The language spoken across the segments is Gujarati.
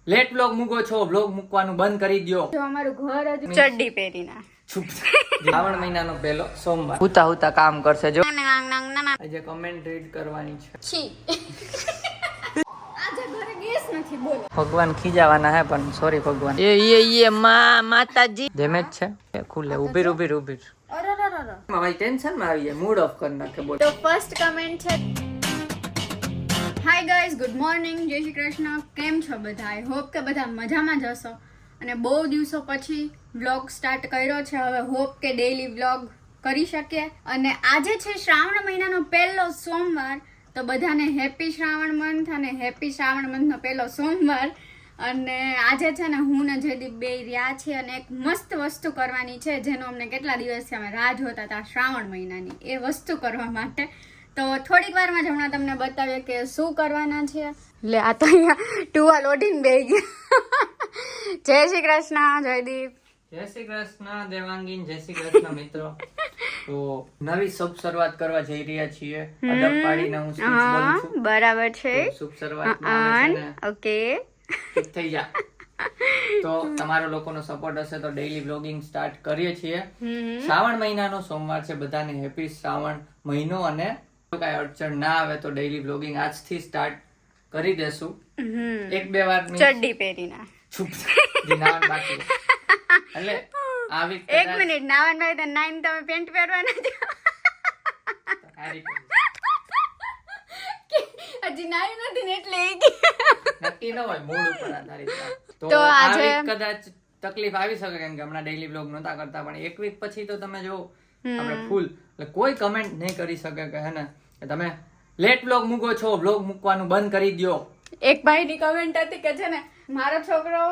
લેટ બ્લોગ મૂકો છો, બ્લોગ મૂકવાનું બંધ કરી દો. જો અમારું ઘર જ ચડ્ડી પહેરીને શ્રાવણ મહિનાનો પહેલો સોમવાર હુતા હુતા કામ કરશે. જો આજે કમેન્ટ રીડ કરવાની છે. છી આજે ઘરે ગેસ નથી. બોલો ભગવાન ખીજાવાના હે પણ સોરી ભગવાન. એ માતાજી ડેમેજ છે. ખુલે ઉભી ભાઈ ટેન્શન માં આવી જાય, મૂડ ઓફ કરી નાખે. બોલ. તો ફર્સ્ટ કમેન્ટ છે, હાય ગાઈઝ, ગુડ મોર્નિંગ, જય શ્રી કૃષ્ણ. કેમ છો બધા? આઈ હોપ કે બધા મજામાં જ હશો. અને બહુ દિવસો પછી વ્લોગ સ્ટાર્ટ કર્યો છે. હવે હોપ કે ડેઈલી વ્લોગ કરી શકીએ. અને આજે છે શ્રાવણ મહિનાનો પહેલો સોમવાર. તો બધાને હેપી શ્રાવણ મંથ અને હેપી શ્રાવણ મંથનો પહેલો સોમવાર. અને આજે છે ને હું ને જયદીપ બે રહ્યા છીએ અને એક મસ્ત વસ્તુ કરવાની છે, જેનો અમને કેટલા દિવસથી અમે રાહ જોતા હતા શ્રાવણ મહિનાની, એ વસ્તુ કરવા માટે. તો થોડીક વારમાં જ હમણાં તમને બતાવીએ કે શું કરવાના છે. એટલે આ તો અહીંયા ટુવાલ ઓઢીને બેસી ગયા. જય શ્રી કૃષ્ણ જયદીપ. જય શ્રી કૃષ્ણ દેવાંગીન, જય શ્રી કૃષ્ણ મિત્રો. તો નવી શુભ શરૂઆત કરવા જઈ રહ્યા છીએ. અદબ પાડીને હું સ્પીચ બોલું છું. બરાબર છે. શુભ શરૂઆત ઓકે થઈ જા. તો તમારો લોકોનો સપોર્ટ હશે તો ડેઈલી બ્લોગિંગ સ્ટાર્ટ કરીએ છીએ. શ્રાવણ મહિનાનો સોમવાર છે. બધાને હેપી શ્રાવણ મહિનો. અને કઈ અડચણ ના આવે તો ડેઈલી બ્લોગિંગ આજથી સ્ટાર્ટ કરી દેશું. એક બે વાર ચડ્ડી પહેરીને બાકી એટલે આવી એક મિનિટ નાવન ભાઈ તો નાઈન તમે પેન્ટ પહેરવાના છો. હજી નાઈ નથી ને એટલે નક્કી ન હોય, મૂડ ઉપર આધારિત. તો આજે કદાચ તકલીફ આવી શકે કેમ કે હમણાં ડેઈલી બ્લોગ નહોતા કરતા, પણ એક વીક પછી તો તમે જો આપણે ફૂલ એટલે કોઈ કમેન્ટ નહીં કરી શકે કે હે ને કે તમે લેટ બ્લોગ મૂકો છો, બ્લોગ મૂકવાનું બંધ કરી દો. એક ભાઈની કમેન્ટ હતી કે છે ને મારો છોકરો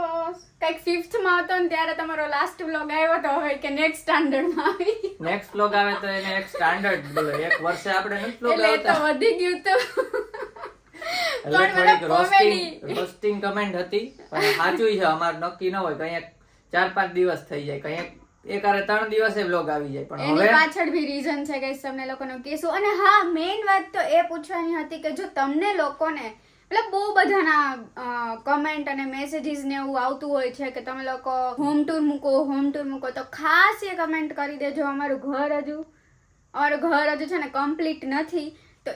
કઈક 5th માં હતો ને ત્યારે તમારો લાસ્ટ બ્લોગ આવ્યો તો હવે કે નેક્સ્ટ સ્ટાન્ડર્ડ માં આવી. નેક્સ્ટ બ્લોગ આવે તો એને એક સ્ટાન્ડર્ડ બોલે. એક વર્ષે આપણે નથી બ્લોગ એટલે આવતા. તો વધી ગયું તો એટલે થોડીક રોસ્ટિંગ કમેન્ટ હતી, પણ સાચું છે. અમાર નક્કી ન હોય, કંઈક 4-5 દિવસ થઈ જાય, કંઈક એકારે 3 દિવસે બ્લોગ આવી જાય. પણ એની પાછળ બી રીઝન છે કે તમને લોકોને કહેશું. અને હા, મેઇન વાત તો એ પૂછવાની હતી કે જો તમને લોકોને એટલે બહુ બધાના કમેન્ટ અને મેસેજીસ ને એવું આવતું હોય છે કે તમે લોકો હોમ ટૂર મૂકો, તો ખાસ એ કમેન્ટ કરી દેજો. અમારું ઘર હજુ છે ને કમ્પ્લીટ નથી, તો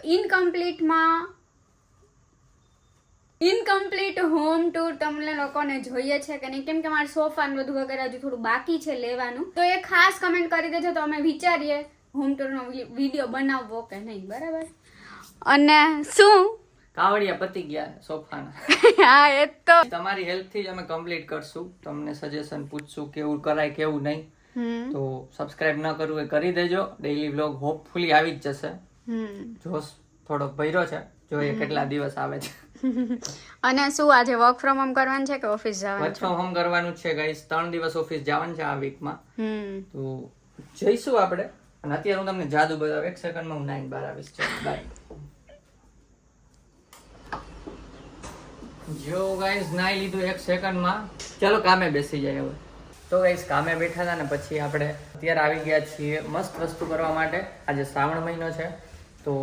ઇનકમ્પ્લીટ હોમ ટૂર તમને લોકોને જોઈએ છે કે નહીં, કેમ કે મારા સોફા ને બધું વગેરે હજુ થોડું બાકી છે લેવાનું. તો એ ખાસ કમેન્ટ કરી દેજો તો અમે વિચારીએ હોમ ટૂરનો વિડીયો બનાવવો કે નહીં. બરાબર? અને શું કાવડિયા પતી ગયા સોફાના. હા, એ તો તમારી હેલ્પ થી જ અમે કમ્પ્લીટ કરશું. તમને સજેશન પૂછશું કેવું કરાય કેવું નહીં. તો સબસ્ક્રાઇબ ન કરવું એ કરી દેજો. ડેઈલી વ્લોગ હોપફુલી આવી જ જશે. જોશ થોડોક ભર્યો છે, જોઈએ કેટલા દિવસ આવે છે. અને શું આજે વર્ક ફ્રોમ હોમ કરવાનું છે કે ઓફિસ જવાનું? વર્ક ફ્રોમ હોમ કરવાનું છે ગાઈસ. 3 દિવસ ઓફિસ જવાનું છે આ વીકમાં. તો જઈશું આપણે. અને અત્યારે હું તમને જાદુ બતાવું. 1 સેકન્ડમાં હું 9 બાર આવીશ. બાય. જો ગાઈસ નાઈ લીધું 1 સેકન્ડમાં. ચાલો કામે બેસી જાય હવે. તો ગાઈસ કામે બેઠા હતા ને પછી આપણે અત્યારે આવી ગયા છીએ મસ્ત વસ્તુ કરવા માટે. આજે શ્રાવણ મહિનો છે. તો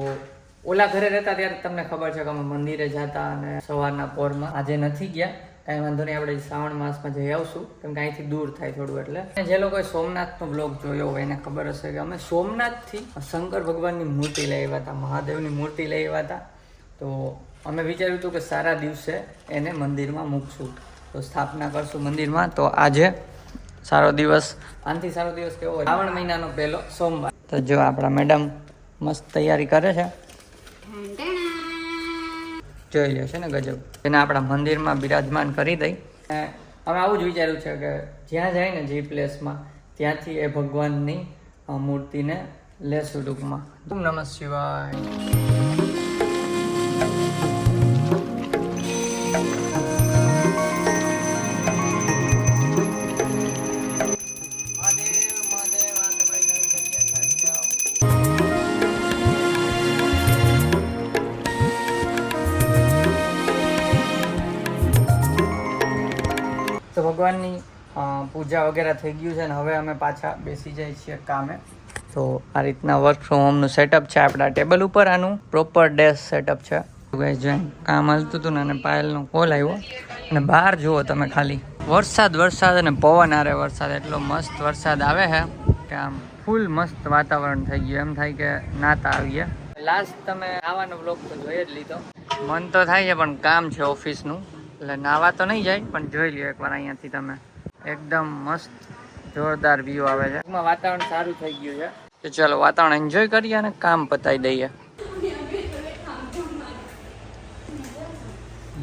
ઓલા ઘરે રહેતા ત્યારે તમને ખબર છે કે અમે મંદિરે જતા અને સવારના પોરમાં. આજે નથી ગયા, કાંઈ વાંધો નહીં, આપણે શ્રાવણ માસમાં જઈ આવશું કેમ કે અહીંથી દૂર થાય થોડું. એટલે જે લોકોએ સોમનાથનો બ્લોગ જોયો હોય એને ખબર હશે કે અમે સોમનાથથી શંકર ભગવાનની મૂર્તિ લઈ આવ્યા હતા, મહાદેવની મૂર્તિ લઈ આવ્યા હતા. તો અમે વિચાર્યું હતું કે સારા દિવસે એને મંદિરમાં મૂકશું, તો સ્થાપના કરશું મંદિરમાં. તો આજે સારો દિવસ, આનાથી સારો દિવસ કેવો હોય? શ્રાવણ મહિનાનો પહેલો સોમવાર. તો જો આપણા મેડમ મસ્ત તૈયારી કરે છે, જોઈ લે છે ને ગજબ. એને આપણા મંદિરમાં બિરાજમાન કરી દઈ. અમે આવું જ વિચાર્યું છે કે જ્યાં જાય ને જે પ્લેસમાં ત્યાંથી એ ભગવાનની મૂર્તિને લેશું ટૂંકમાં. ઓમ નમઃ શિવાય. તો ભગવાનની પૂજા વગેરે થઈ ગયું છે ને હવે અમે પાછા બેસી જઈએ છીએ કામે. તો આ રીતના વર્ક ફ્રોમ હોમનું સેટઅપ છે આપણા ટેબલ ઉપર. આનું પ્રોપર ડેસ્ક સેટઅપ છે. ગાઈસ જો કામ હાલતું હતું ને અને પાયલનો કોલ આવ્યો અને બહાર જુઓ તમે ખાલી વરસાદ અને પવન આરે વરસાદ, એટલો મસ્ત વરસાદ આવે છે કે આમ ફૂલ મસ્ત વાતાવરણ થઈ ગયું, એમ થાય કે નાતા આવીએ. લાસ્ટ તમે નાવાનો બ્લોગ તો જોઈ જ લીધો. મન તો થાય છે પણ કામ છે ઓફિસનું, એટલે નાવા તો નહીં જાય પણ જોઈ લ્યો એકવાર અહીંયાથી તમે. એકદમ મસ્ત જોરદાર વ્યૂ આવે છે. વાતાવરણ સારું થઈ ગયું છે તો ચલો વાતાવરણ એન્જોય કરીએ અને કામ પતાવી દઈએ.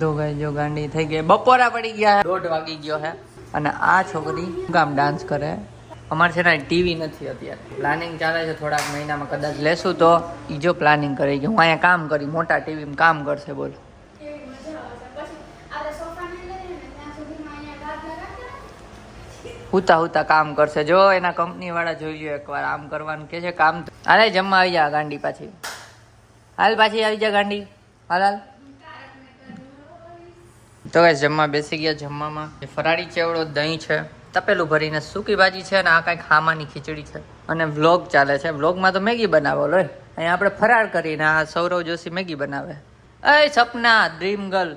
દો ગાય જો ગાંડી થઈ ગઈ, બપોરા પડી ગયા, 1:30 વાગી ગયો છે અને આ છોકરી ગામ ડાન્સ કરે. અમારે છે ને ટીવી નથી અત્યારે, પ્લાનિંગ ચાલે છે થોડાક મહિનામાં કદાચ લેશું તો ઈ જો પ્લાનિંગ કરી કે હું અહીંયા કામ કરી, મોટા ટીવીમાં કામ કરશે. બોલ હુતા કામ કરશે. જો એના કંપની વાળા જોઈ લ્યો એકવાર, આમ કરવાનું કે છે કામ. અરે જમવા આવી જા ગાંડી, પાછી હાલ, પાછી આવી જા ગાંડી, હાલ. તો ગાઈસ જમવા બેસી ગયા. જમવામાં ફરાળી ચેવડો, દહીં છે, તપેલું ભરીને સૂકી ભાજી છે અને આ કાંઈક ખામાની ખીચડી છે અને વ્લોગ ચાલે છે. વ્લોગમાં તો મેગી બનાવો લો, અહીંયા આપણે ફરાળ કરીને આ સૌરવ જોશી મેગી બનાવે. એ સપના ડ્રીમ ગર્લ,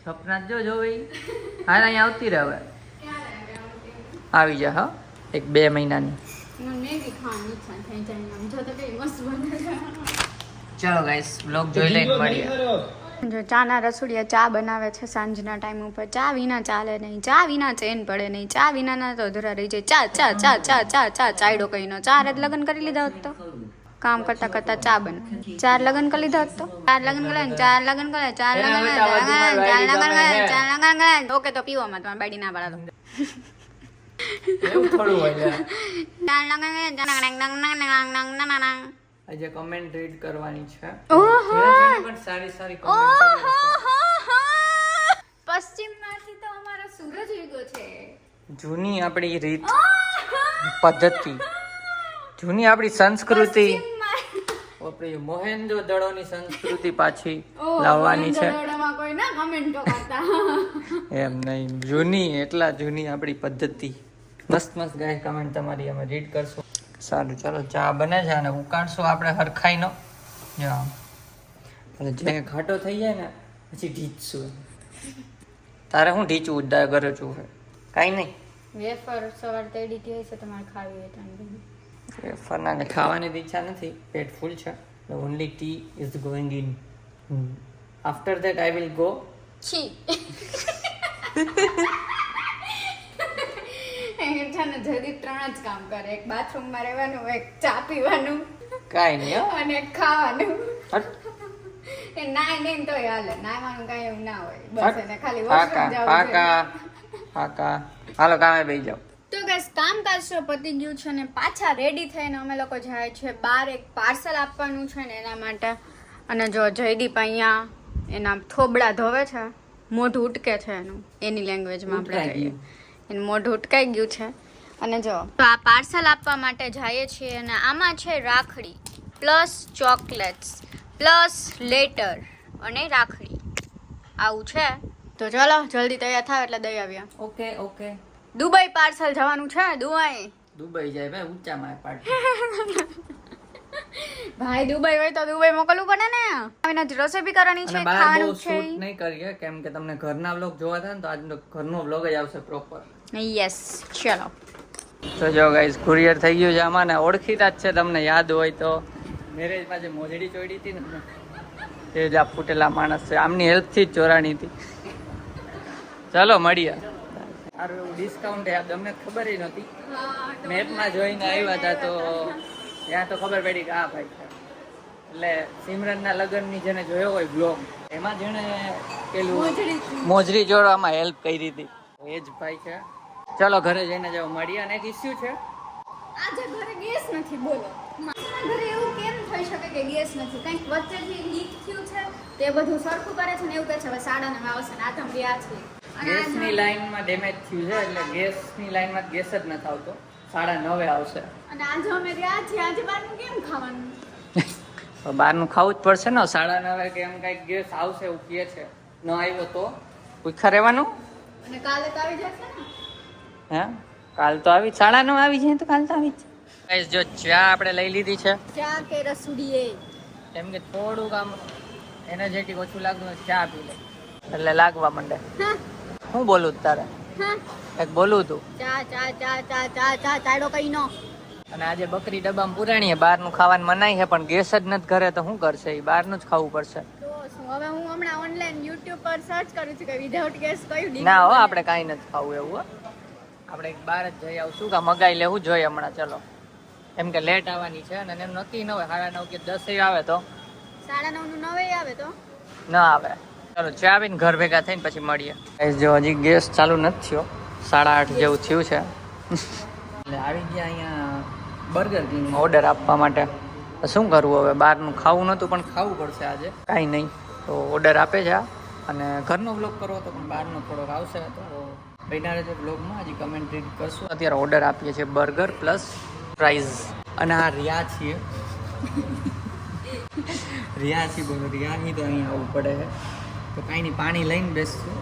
સપના જો જોવી હાલ અહીંયા આવતી રહે. હવે આવી જા હા, 1-2 મહિનાની. ચલો ગાઈસ વ્લોગ જોઈ લઈને મળીએ. જો ચાના રસોડિયા ચા બનાવે છે સાંજના ટાઈમ ઉપર. ચા વિના ચાલે નહીં, ચા વિના ચેન પડે નહીં, ચા વિના ના તો અધૂરા રહી જાય. ચા ચા ચા ચા ચા ચા ચાયડો કહીનો. 4 જ લગ્ન કરી લીધા હોત તો કામ કરતા કરતા ચા બને. 4 લગ્ન કરી લીધા હોત તો 4 લગ્ન કરે, 4 લગ્ન કરે, 4 લગ્ન કરે. ઓકે તો પીવામાં તમારે બાડી ના પાડો. એવું થોડું હોય. આજે કમેન્ટ રીડ કરવાની છે. પણ સારી સારી પશ્ચિમમાંથી તો અમારો સૂરજ ઉગ્યો છે. જૂની આપણી રીત પદ્ધતિ, જૂની આપણી સંસ્કૃતિ, આપણી મોહેન્જો દડોની સંસ્કૃતિ પાછી લાવવાની છે. એમ નહીં, જૂની એટલા જૂની આપણી પદ્ધતિ. મસ્ત મસ્ત ગાય કમેન્ટ તમારી અમે રીડ કરશું. સારું ચાલો ચા બને છે અને ઉકાળશું આપણે હરખાઈ નો. જે ઘાટો થઈ જાય ને પછી ઢીચશું. તારે હું ઢીચું ઉદ્દાર કરે છું કાંઈ નહીં. વેફર સવાર તેડી હતી હશે તમારે ખાવી હોય તો. વેફર ના ખાવાની ઈચ્છા નથી, પેટ ફૂલ છે. Only T is going in. After that I will go છી. જલ્દી 3 જ કામ કરે, એક બાથરૂમમાં રહેવાનું, એક ચા પીવાનું, કાંઈ નહીં અને એક ખાવાનું. એ નાય નહીં તો હાલે, નાવાનું કાંઈ એવું ના હોય, બસ એને ખાલી વોશરૂમ જવું છે. હાલો કામે બેસી જાઓ. તો ગાઈસ કામકાજ તો પતી ગયું છે ને પાછા રેડી થઈને અમે લોકો જાય છે બહાર. એક પાર્સલ આપવાનું છે ને એના માટે. અને જો જયદીપ અહીંયા એના થોબડા ધોવે છે, મોઢું ઉટકે છે એનું, એની લેંગ્વેજમાં આપણે કહીએ એનું મોઢું ઉટકાઈ ગયું છે. અને જો તો આ પાર્સલ આપવા માટે જઈએ છીએ અને આમાં છે રાખડી પ્લસ ચોકલેટ્સ પ્લસ લેટર અને રાખડી આવું છે. તો ચલો જલ્દી તૈયાર થાવ એટલે દઈ આવ્યા. ઓકે. દુબઈ પાર્સલ જવાનું છે. દુબઈ જાય ભાઈ, ઊંચામાં પાર્ટી. ભાઈ દુબઈ હોય તો દુબઈ મોકલવું પડે ને. હવે રસોઈ બી કરવાની છે, ખાવાનું છે. શૂટ નહીં કરીએ કેમ કે તમને ઘરના વ્લોગ જોવા થાય ને તો આજનો ઘરનો વ્લોગ જ આવશે પ્રોપર. યસ ચલો. તો જો ગાઈસ કુરિયર થઈ ગયું છે આમાં ને ઓળખીતા જ છે. તમને યાદ હોય તો મેરેજમાં જે મોજડી ચોડી હતી ને તે જ આ ફૂટેલા માણસ છે, આમની હેલ્પથી જ ચોરાણી હતી. ચાલો મળીએ. સારું એવું ડિસ્કાઉન્ટ યાદ અમને ખબર નહોતી, મેપમાં જોઈને આવ્યા હતા તો ત્યાં તો ખબર પડી કે આ ભાઈ છે. એટલે સિમરનના લગ્નની જેને જોયો હોય બ્લોગ એમાં જેણે પેલું મોજડી જોડવામાં હેલ્પ કરી હતી એ જ ભાઈ છે. ચલો ઘરે જઈને જાવ મળીએ. અને એક ઇસ્યુ છે આજે ઘરે ગેસ નથી. બોલો ઘરે એવું કેમ થઈ શકે કે ગેસ નથી? કંઈક વચ્ચેથી લીક થયું છે તે બધું સરખું કરે છે ને એવું કહે છે હવે 9:30 આવશે ને આ તો ગયા છે. ગેસની લાઈનમાં ડેમેજ થયું છે એટલે ગેસની લાઈનમાં ગેસ જ નથી આવતો. 9:30 આવશે. અને આજે અમે ગયા છીએ, આજે બહારનું કેમ ખાવાનું? બહારનું ખાવું જ પડશે ને. 9:30 કે એમ કઈક ગેસ આવશે એવું કહે છે. ન આવ્યો તો ભૂખ્યા રહેવાનું. અને કાલે તો આવી જશે ને. હે કાલ તો આવી 9:30 આવી જાય તો કાલ તો આવી જ. ગાઈસ જો ચા આપણે લઈ લીધી છે. ચા કે રસુડીએ કેમ કે થોડુંક આમ એનર્જેટિક ઓછું લાગતું હોય ચા પી લે. એટલે લાગવા માંડે. હા હું બોલું તારે હા એક બોલું તું. ચા ચા ચા ચા ચા ચા તાડો કઈ નો. અને આજે બકરી ડબ્બામાં પુરાણી બહારનું ખાવાનું મનાય છે પણ ગેસ જ નથી ઘરે તો શું કરશે એ બહારનું જ ખાવું પડશે. તો શું હવે હું હમણાં ઓનલાઈન યુટ્યુબ પર સર્ચ કરું છું કે વિધાઉટ ગેસ કયું ડીશ ના હો આપણે કાંઈ નથી ખાવું એવું હો. આપણે બહાર જ જઈ આવશું કે મગાઈ લેવું જોઈએ હમણાં. ચલો એમ કે લેટ આવવાની છે અને એમ નક્કી ન હોય 9:30 કે 10 આવે તો 9:30 નું 9 આવે તો ના આવે. ચલો ચા આવીને ઘર ભેગા થઈને પછી મળીએ. જો હજી ગેસ ચાલુ નથી થયો 8:30 જેવું થયું છે એટલે આવી ગયા અહીંયા બર્ગર કિંગ ઓર્ડર આપવા માટે. શું કરવું હવે બહારનું ખાવું નહોતું પણ ખાવું પડશે આજે કાંઈ નહીં તો ઓર્ડર આપે છે અને ઘરનો બ્લોગ કરવો તો પણ બહારનો થોડોક આવશે તો બન્યા રહેજો બ્લોગમાં. હજી કમેન્ટ રીડ કરશું. અત્યારે ઓર્ડર આપીએ છીએ બર્ગર પ્લસ ફ્રાઈઝ અને આ રિયા છીએ રિયા છીએ બોલો રિયાની તો અહીંયા આવવું પડે છે તો કાંઈ નહીં પાણી લઈને બેસશું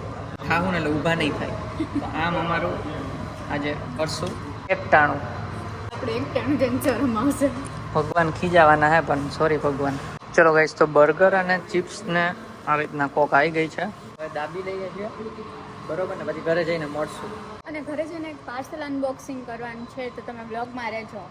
ખાવું ને એટલે ઊભા નહીં થાય તો આમ અમારું આજે કરશું એકટાણું. આપણે એક ટાણું જઈને શરમ આવશે. ભગવાન ખીજાવાના હે પણ સોરી ભગવાન. ચલો ગાઈસ તો બર્ગર અને ચિપ્સ ને આ રીતના કોક આવી ગઈ છે. હવે દાબી લઈએ છીએ બરોબર ને પછી ઘરે જઈને મળશું. અને ઘરે જઈને એક પાર્સલ અનબોક્સિંગ કરવાનું છે તો તમે બ્લોગમાં રહેજો.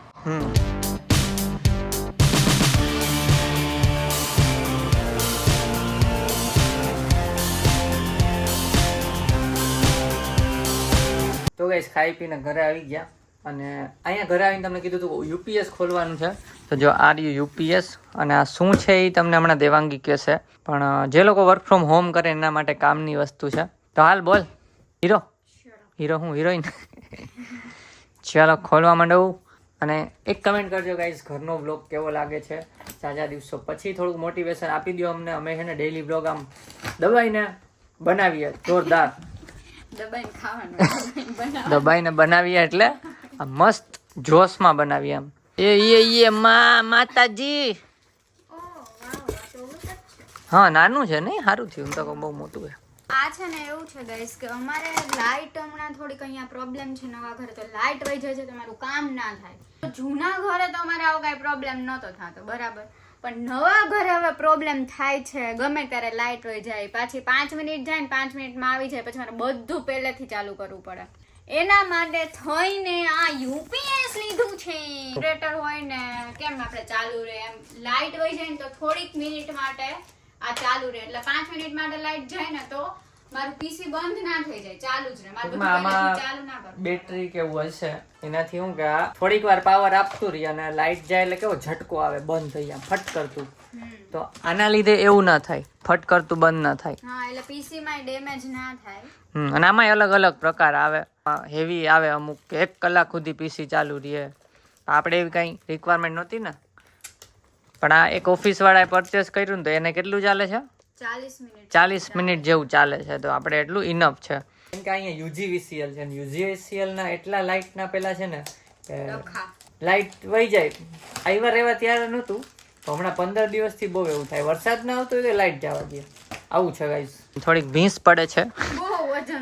તો ગાઈસ ખાઈ પીને ઘરે આવી ગયા અને અહીંયા ઘરે આવીને તમને કીધું હતું યુપીએસ ખોલવાનું છે તો જો આ રહ્યું યુપીએસ અને આ શું છે એ તમને હમણાં દેવાંગી કહેશે પણ જે લોકો વર્ક ફ્રોમ હોમ કરે એના માટે કામની વસ્તુ છે. તો હાલ બોલ હીરો હીરો હું હિરોઈન ચાલો ખોલવા માંડવું. અને એક કમેન્ટ કરજો ગાઈસ ઘરનો બ્લોગ કેવો લાગે છે. સાજા દિવસો પછી થોડુંક મોટિવેશન આપી દો અમને. અમે છે ને ડેઈલી બ્લોગ આમ દબાઈને બનાવીએ જોરદાર દબાઈને બનાવીએ એટલે મસ્ત જોશમાં બનાવીએ એમ. એ માતાજી હા નાનું છે નહીં સારું થયું તો બહુ મોટું છે. આ છે ને એવું છે ગાઈસ કે અમારે લાઈટ હમણાં થોડીક અહીંયા પ્રોબ્લેમ છે નવા ઘરે તો લાઈટ વહી જાય છે તો મારું કામ ના થાય. જૂના ઘરે તો અમારે આવો કાંઈ પ્રોબ્લેમ નહોતો થતો બરાબર પણ નવા ઘરે હવે પ્રોબ્લેમ થાય છે. ગમે ત્યારે લાઈટ વહી જાય પાછી 5 મિનિટ જાય ને 5 મિનિટમાં આવી જાય પછી મારે બધું પહેલેથી ચાલુ કરવું પડે. એના માટે થઈને આ યુપીએસ લીધું છે. જનરેટર હોય ને કેમ આપણે ચાલુ રહે એમ લાઈટ વહી જાય ને તો થોડીક મિનિટ માટે આ ચાલુ રહે એટલે 5 મિનિટ માટે લાઈટ જાય ને તો મારું પીસી બંધ ના થઈ જાય ચાલુ જ રહે. મારું બધું પહેલેથી ચાલુ ના કરું. બેટરી કેવું હશે એનાથી હું કે થોડીક વાર પાવર આપતું રહી અને લાઈટ જાય એટલે કેવો ઝટકો આવે બંધ થઈ જાય ફટ કરતું. તો આના લીધે એવું ના થાય ફટ કરતું બંધ ના થાય. હા એટલે પીસી માં ડેમેજ ના થાય. અને આમાં અલગ અલગ પ્રકાર આવે. હેવી આવે અમુક 1 કલાક સુધી પીસી ચાલુ રહે. આપણે એવી કઈ રિક્વાયરમેન્ટ નહોતી ને પણ આ એક ઓફિસ વાળાએ પરચેસ કર્યું ને તો એને કેટલું ચાલે છે 40 મિનિટ જેવું ચાલે છે. તો આપણે એટલું ઇનફ છે. કેમ કે અહીંયા યુજીવીસીએલ છે ને યુજીવીસીએલ ના એટલા લાઇટ ના પેલા છે ને લાઇટ વહી જાય. આવ્યા રહેવા ત્યારે નહોતું તો હમણાં 15 દિવસથી બહુ એવું થાય વરસાદ ના આવતો હોય તો લાઇટ જવા દે આવું છે ગાઈસ. થોડીક ભીંસ પડે છે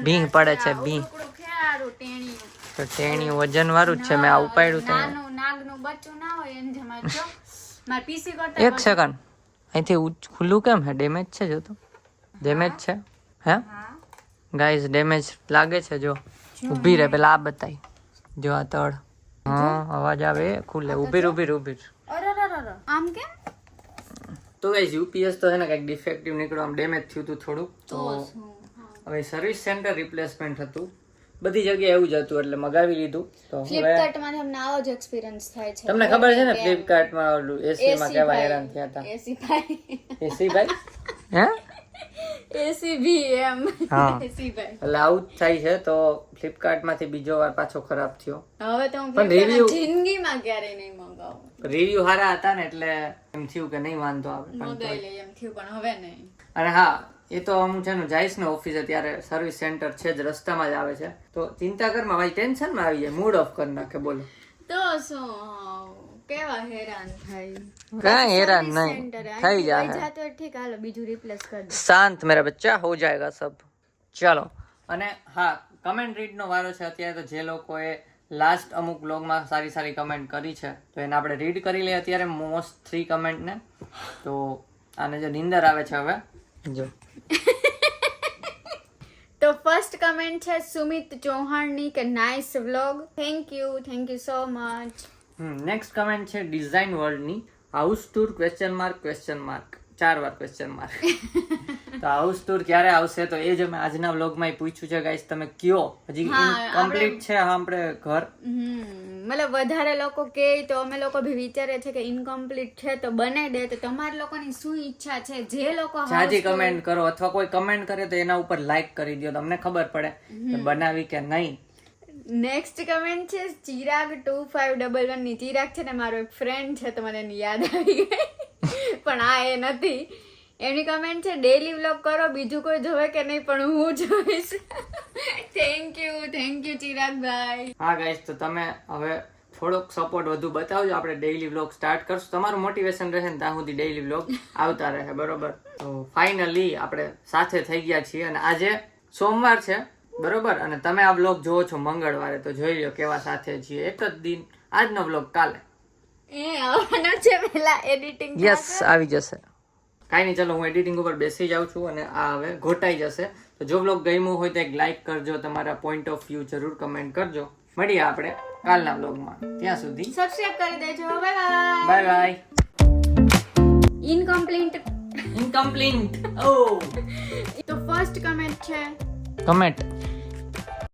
ભીં પડે છે ભીં તો ટેણી વજન વાળું જ છે. મેં આ ઉપાડ્યું તો નાગનું બચ્ચું ના હોય એમ જમા જો માર પીસી કરતા 1 સેકન્ડ અહીંથી ખુલ્લું કેમ હે ડેમેજ છે જો તો ડેમેજ છે હે ગાઈસ ડેમેજ લાગે છે જો ઊભી રહે પેલા આ બતાઈ જો આ તળ હા અવાજ આવે ખુલે ઊભી આમ કેમ તો ગાઈસ યુપીએસ તો છે ને કંઈક ડિફેક્ટિવ નીકળ્યું આમ ડેમેજ થયું હતું થોડુંક તો હવે સર્વિસ સેન્ટર રિપ્લેસમેન્ટ હતું બધી જગ્યાએ એવું જ હતું એટલે મગાવી લીધું. તો ફ્લિપકાર્ટ માં તમને આવો જ એક્સપીરિયન્સ થાય છે. તમને ખબર છે ને ફ્લિપકાર્ટ માં ઓલું એસી માં કેવા હેરાન થયા હતા. એસી ભાઈ હે એસી ભી એમ હા એસી ભાઈ એટલે આવું જ થાય છે. તો ફ્લિપકાર્ટ માંથી બીજો વાર પાછો ખરાબ થયો. હવે તો હું પણ રિવ્યુ જિંદગીમાં ક્યારેય નહીં મંગાવું. રિવ્યુ સારા હતા ને એટલે એમ થયું કે નહીં વાંધો આવે મંગાઈ લઈ એમ થયું પણ હવે નહીં. અને હા એ તો હું છે ને જઈશ ને ઓફિસે ત્યારે સર્વિસ સેન્ટર છે જ રસ્તામાં જ આવે છે તો ચિંતા કરમાં ભાઈ ટેન્શનમાં આવી જાય મૂડ ઓફ કરી નાખે બોલો. તો શું કેવા હેરાન થાય. કાંઈ હેરાન નહીં થઈ જાય જાતો ઠીક હાલો બીજું રિપ્લેસ કરી દો. શાંત મેરા બચ્ચા હો જાયગા સબ. ચાલો અને હા કમેન્ટ રીડ નો વારો છે અત્યારે. તો જે લોકોએ લાસ્ટ અમુક બ્લોગમાં સારી કમેન્ટ કરી છે તો એને આપણે રીડ કરી લઈએ અત્યારે મોસ્ટ 3 કમેન્ટ ને. તો આને જે નિંદર આવે છે હવે જો તો ફર્સ્ટ કમેન્ટ છે સુમિત ચૌહાણની કે nice vlog. Thank you so much. Next comment છે ડિઝાઇન વર્લ્ડની હાઉસ ટૂર ???? 4 વાર ક્વેશ્ચન તો હાઉસ ટૂર ક્યારે આવશે? તો એ જ અમે આજના વ્લોગમાં પૂછ્યું છે ગાઈસ. તમે કયો હજી ઇનકમ્પ્લીટ છે આપણે ઘર? મતલબ વધારે લોકો કહે તો અમે લોકો ભી વિચારે છે કે ઇનકમ્પ્લીટ છે તો બનાવી દે. તો તમારા લોકોની શું ઈચ્છા છે? જે લોકો જાજી કમેન્ટ કરો અથવા કોઈ કમેન્ટ કરે તો એના ઉપર લાઈક કરી દો, તમને ખબર પડે કે બનાવી કે નહીં. નેક્સ્ટ કમેન્ટ છે ચિરાગ 2511 ની. ચિરાગ છે ને મારો એક ફ્રેન્ડ છે તો મને એની યાદ આવી ગઈ પણ આ એ નથી. એની કમેન્ટ છે ડેઈલી વ્લોગ કરો, બીજું કોઈ જોવે કે નહીં પણ હું જોઈશ. થેન્ક યુ ચિરાગભાઈ. હા ગાઈસ, તો તમે હવે થોડોક સપોર્ટ વધુ બતાવજો. આપણે ડેઈલી વ્લોગ સ્ટાર્ટ કરશું. તમારું મોટિવેશન રહે ને ત્યાં સુધી ડેઈલી વ્લોગ આવતા રહે, બરોબર? તો ફાઇનલી આપણે સાથે થઈ ગયા છીએ અને આજે સોમવાર છે, બરોબર? અને તમે આ વ્લોગ જોવો છો મંગળવારે, તો જોઈ લો કેવા સાથે છીએ. એક જ દિન, આજનો વ્લોગ કાલે આવવાનો છે પેલા એડિટિંગ. યસ, આવી જશે. કાંઈ નહીં, ચલો હું એડિટિંગ ઉપર બેસી જાઉં છું અને આ હવે ઘોટાઈ જશે. તો જો વ્લોગ ગમ્યો હોય તો એક લાઈક કરજો, તમારા પોઈન્ટ ઓફ વ્યૂ જરૂર કમેન્ટ કરજો. મળીએ આપણે કાલના વ્લોગમાં. ત્યાં સુધી સબસ્ક્રાઇબ કરી દેજો. Bye bye. ઇનકમ્પ્લીટ. ઓ તો ફર્સ્ટ કમેન્ટ છે કમેન્ટ